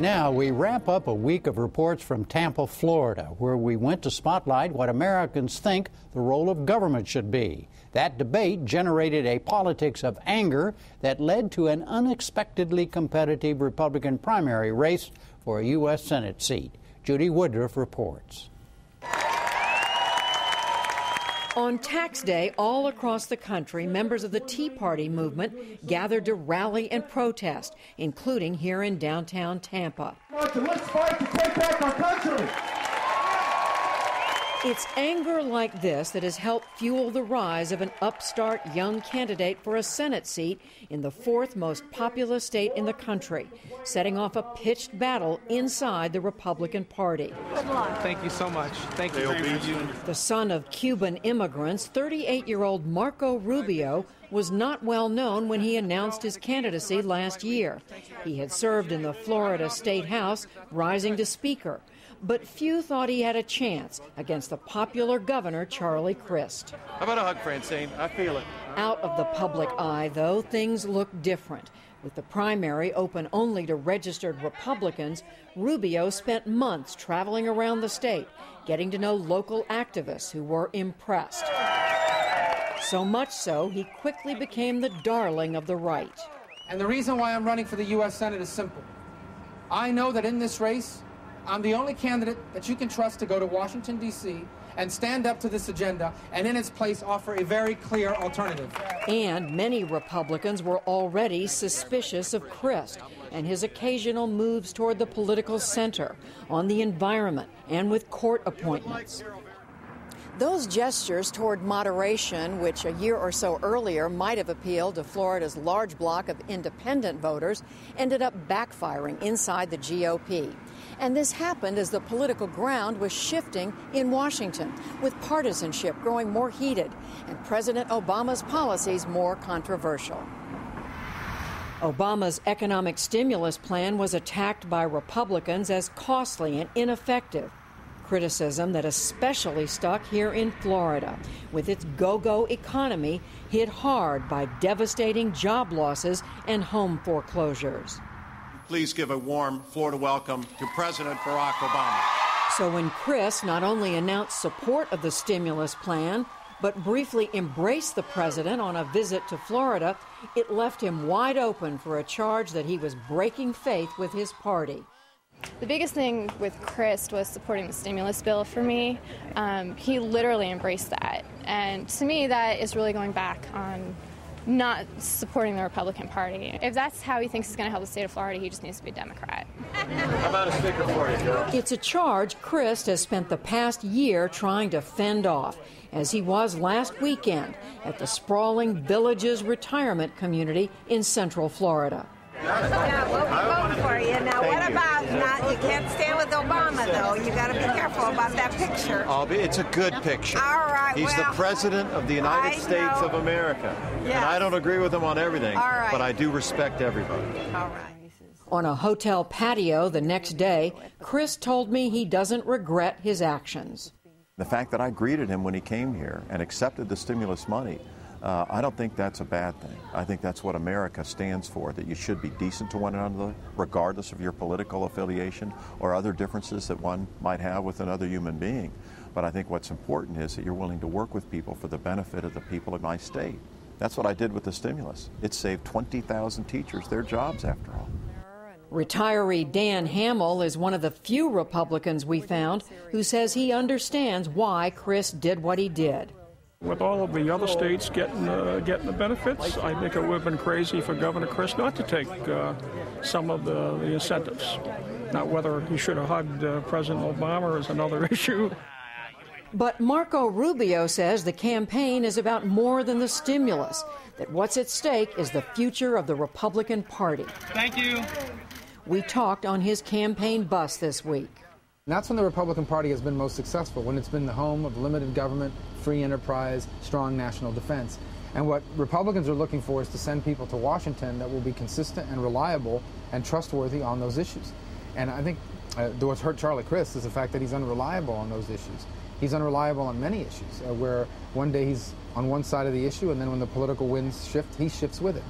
Now we wrap up a week of reports from Tampa, Florida, where we went to spotlight what Americans think the role of government should be. That debate generated a politics of anger that led to an unexpectedly competitive Republican primary race for a U.S. Senate seat. Judy Woodruff reports. On tax day, all across the country, members of the Tea Party movement gathered to rally and protest, including here in downtown Tampa. Let's fight to take back our country. It's anger like this that has helped fuel the rise of an upstart young candidate for a Senate seat in the fourth most populous state in the country, setting off a pitched battle inside the Republican Party. Good luck. Thank you so much. Thank you. The son of Cuban immigrants, 38-year-old Marco Rubio was not well known when he announced his candidacy last year. He had served in the Florida State House, rising to Speaker. But few thought he had a chance against the popular Governor Charlie Crist. How about a hug, Francine? I feel it. Out of the public eye, though, things look different. With the primary open only to registered Republicans, Rubio spent months traveling around the state, getting to know local activists who were impressed. So much so, he quickly became the darling of the right. And the reason why I'm running for the U.S. Senate is simple. I know that in this race, I'm the only candidate that you can trust to go to Washington, D.C. and stand up to this agenda and in its place offer a very clear alternative. And many Republicans were already suspicious of Crist and his occasional moves toward the political center, on the environment, and with court appointments. Those gestures toward moderation, which a year or so earlier might have appealed to Florida's large block of independent voters, ended up backfiring inside the GOP. And this happened as the political ground was shifting in Washington, with partisanship growing more heated and President Obama's policies more controversial. Obama's economic stimulus plan was attacked by Republicans as costly and ineffective. Criticism that especially stuck here in Florida, with its go-go economy hit hard by devastating job losses and home foreclosures. Please give a warm Florida welcome to President Barack Obama. So when Crist not only announced support of the stimulus plan, but briefly embraced the president on a visit to Florida, it left him wide open for a charge that he was breaking faith with his party. The biggest thing with Crist was supporting the stimulus bill for me. He literally embraced that. And to me, that is really going back on not supporting the Republican Party. If that's how he thinks he's going to help the state of Florida, he just needs to be a Democrat. How about a sticker for you, Joe? It's a charge Crist has spent the past year trying to fend off, as he was last weekend at the sprawling Villages retirement community in Central Florida. Yeah, we'll be voting for you. Now, what about not? You can't stand with Obama, though. You got to be careful about that picture. It's a good picture. All right. He's the president of the United States of America. Yes. And I don't agree with him on everything, but I do respect everybody. All right. On a hotel patio the next day, Crist told me he doesn't regret his actions. The fact that I greeted him when he came here and accepted the stimulus money, I don't think that's a bad thing. I think that's what America stands for, that you should be decent to one another, regardless of your political affiliation or other differences that one might have with another human being. But I think what's important is that you're willing to work with people for the benefit of the people of my state. That's what I did with the stimulus. It saved 20,000 teachers their jobs, after all. Retiree Dan Hamill is one of the few Republicans we found who says he understands why Crist did what he did. With all of the other states getting the benefits, I think it would have been crazy for Governor Crist not to take some of the incentives. Now, whether he should have hugged President Obama is another issue. But Marco Rubio says the campaign is about more than the stimulus, that what's at stake is the future of the Republican Party. Thank you. We talked on his campaign bus this week. And that's when the Republican Party has been most successful, when it's been the home of limited government, free enterprise, strong national defense. And what Republicans are looking for is to send people to Washington that will be consistent and reliable and trustworthy on those issues. And I think what's hurt Charlie Crist is the fact that he's unreliable on those issues. He's unreliable on many issues, where one day he's on one side of the issue, and then when the political winds shift, he shifts with it.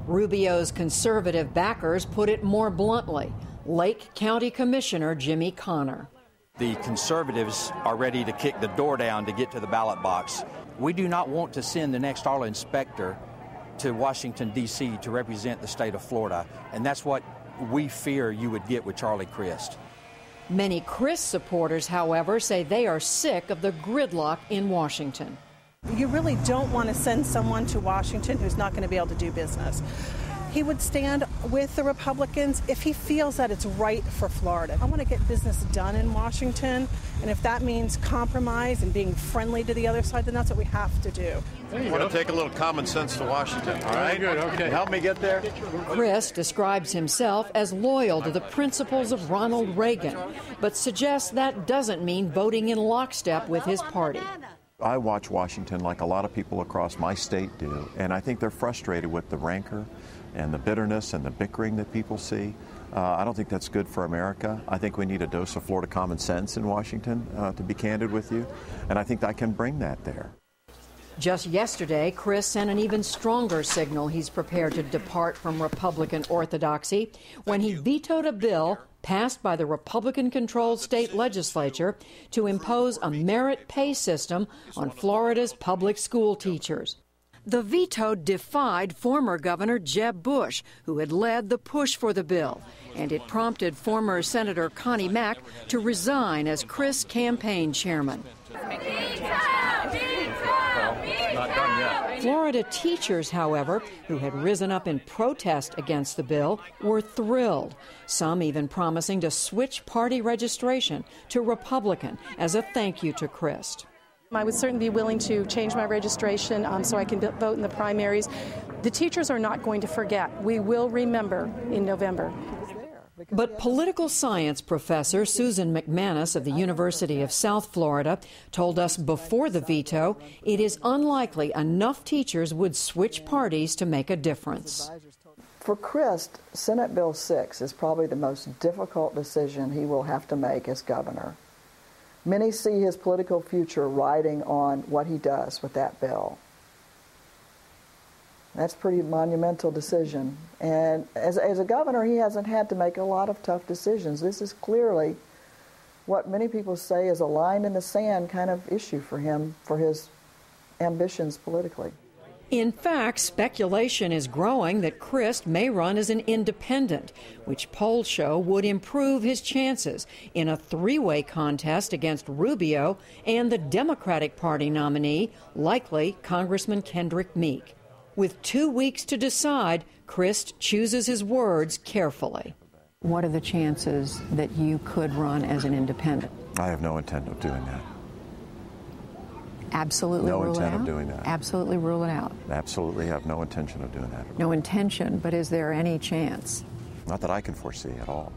Rubio's conservative backers put it more bluntly. Lake County Commissioner Jimmy Connor. The conservatives are ready to kick the door down to get to the ballot box. We do not want to send the next Arla inspector to Washington, D.C. to represent the state of Florida, and that's what we fear you would get with Charlie Crist. Many Crist supporters, however, say they are sick of the gridlock in Washington. You really don't want to send someone to Washington who's not going to be able to do business. He would stand with the Republicans if he feels that it's right for Florida. I want to get business done in Washington, and if that means compromise and being friendly to the other side, then that's what we have to do. I want to take a little common sense to Washington, all right? Good, okay. Help me get there. Crist describes himself as loyal to the principles of Ronald Reagan, but suggests that doesn't mean voting in lockstep with his party. I watch Washington like a lot of people across my state do, and I think they're frustrated with the rancor and the bitterness and the bickering that people see. I don't think that's good for America. I think we need a dose of Florida common sense in Washington, to be candid with you, and I think I can bring that there. Just yesterday, Crist sent an even stronger signal he's prepared to depart from Republican orthodoxy when he vetoed a bill passed by the Republican-controlled state legislature to impose a merit pay system on Florida's public school teachers. The veto defied former Governor Jeb Bush, who had led the push for the bill, and it prompted former Senator Connie Mack to resign as Crist's campaign chairman. Florida teachers, however, who had risen up in protest against the bill, were thrilled, some even promising to switch party registration to Republican as a thank you to Crist. I would certainly be willing to change my registration so I can vote in the primaries. The teachers are not going to forget. We will remember in November. But political science professor Susan McManus of the University of South Florida told us before the veto it is unlikely enough teachers would switch parties to make a difference. For Crist, Senate Bill 6 is probably the most difficult decision he will have to make as governor. Many see his political future riding on what he does with that bill. That's a pretty monumental decision. And as a governor, he hasn't had to make a lot of tough decisions. This is clearly what many people say is a line in the sand kind of issue for him, for his ambitions politically. In fact, speculation is growing that Crist may run as an independent, which polls show would improve his chances in a three-way contest against Rubio and the Democratic Party nominee, likely Congressman Kendrick Meek. With 2 weeks to decide, Crist chooses his words carefully. What are the chances that you could run as an independent? I have no intent of doing that. Absolutely no rule it out? intent of doing that. Absolutely rule it out? Absolutely have no intention of doing that. No intention, but is there any chance? Not that I can foresee at all.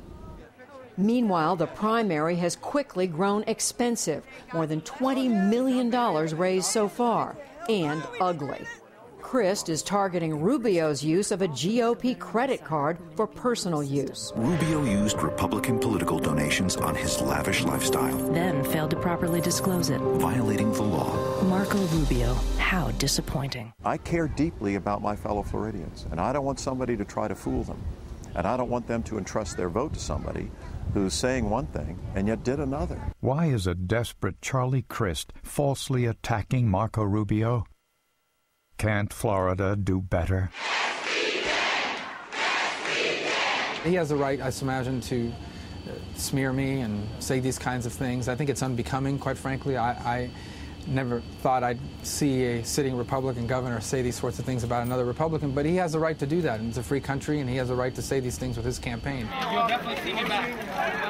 Meanwhile, the primary has quickly grown expensive, more than $20 million raised so far, and ugly. Crist is targeting Rubio's use of a GOP credit card for personal use. Rubio used Republican political donations on his lavish lifestyle, then failed to properly disclose it, violating the law. Marco Rubio, how disappointing. I care deeply about my fellow Floridians, and I don't want somebody to try to fool them. And I don't want them to entrust their vote to somebody who's saying one thing and yet did another. Why is a desperate Charlie Crist falsely attacking Marco Rubio? Can't Florida do better? He has the right, I imagine, to smear me and say these kinds of things. I think it's unbecoming, quite frankly. I never thought I'd see a sitting Republican governor say these sorts of things about another Republican, but he has the right to do that. And it's a free country, and he has the right to say these things with his campaign.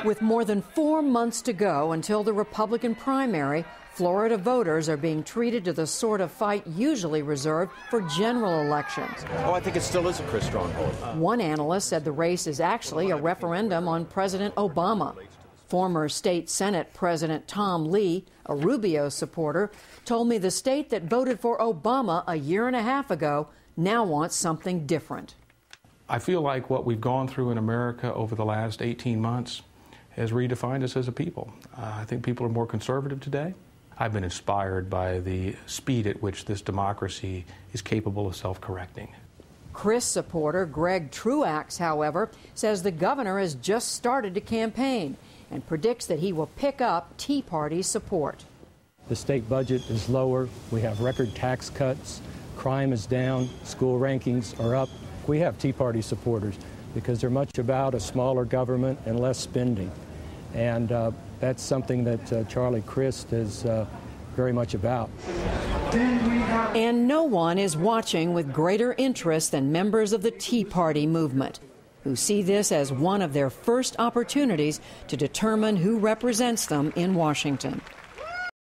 With more than 4 months to go until the Republican primary, Florida voters are being treated to the sort of fight usually reserved for general elections. Oh, I think it still is a Crist stronghold. One analyst said the race is actually a referendum on President Obama. Former state Senate President Tom Lee, a Rubio supporter, told me the state that voted for Obama a year and a half ago now wants something different. I feel like what we've gone through in America over the last 18 months has redefined us as a people. I think people are more conservative today. I've been inspired by the speed at which this democracy is capable of self-correcting. Crist supporter Greg Truax, however, says the governor has just started to campaign and predicts that he will pick up Tea Party support. The state budget is lower. We have record tax cuts. Crime is down. School rankings are up. We have Tea Party supporters because they're much about a smaller government and less spending. And that's something that Charlie Crist is very much about. And no one is watching with greater interest than members of the Tea Party movement, who see this as one of their first opportunities to determine who represents them in Washington.